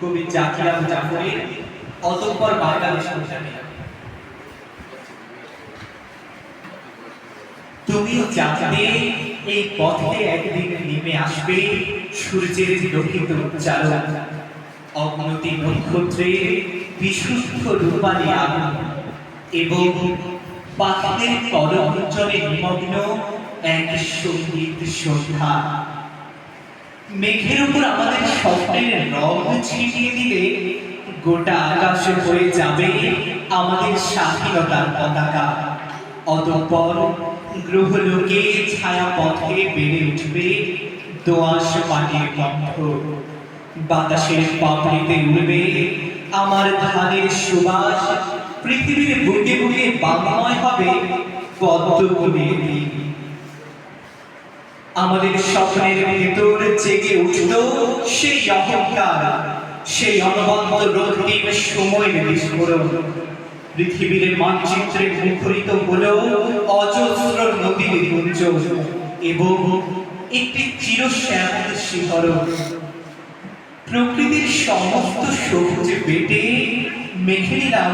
কবি জাকির আবু জাফরের অতঃপর বাংলাদেশ প্রচারে। তুমিও জানতে এই পথে একদিন নেমে আসবে সূর্যের লোহিত উজ্জ্বল, অবনতি নক্ষত্রের বিশুদ্ধ রূপালী আলো এবং পাখিদের কলরঞ্জনে নিমগ্ন এক সঙ্গীত সন্ধ্যা। মেঘের উপর আমাদের স্বপ্নের রং ছিটিয়ে দিলে গোটা আকাশ হয়ে যাবে আমাদের স্বাধীনতার পতাকা। অতঃপর গ্রহলোকে ছায়া পথে বেড়ে উঠবে দোআঁশ মাটির গন্ধ, বাতাসের পাপড়িতে উড়বে আমার ধানের সুবাস, পৃথিবীর বুকে বুকে বাংলাময় হবে পদ্মফুলের দিন। আমাদের স্বপ্নের ভেতর জেগে উঠল সেই অহংকার, সেই অনবদ্য রক্তিম সময়ের বিস্ফোরণ। পৃথিবীর মানচিত্রে মুখরিত হল অজস্র নদীর গুঞ্জন এবং একটি চিরশ্যামল শিহরণ। প্রকৃতির সমস্ত সবুজ বেটে মেখে নিলাম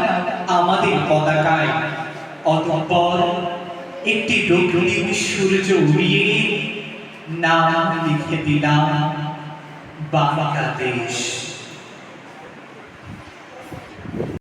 আমাদের পতাকায়। অতঃপর একটি রক্তিম সূর্য উড়িয়ে নাম লিখে দিলাম বাংলাদেশ।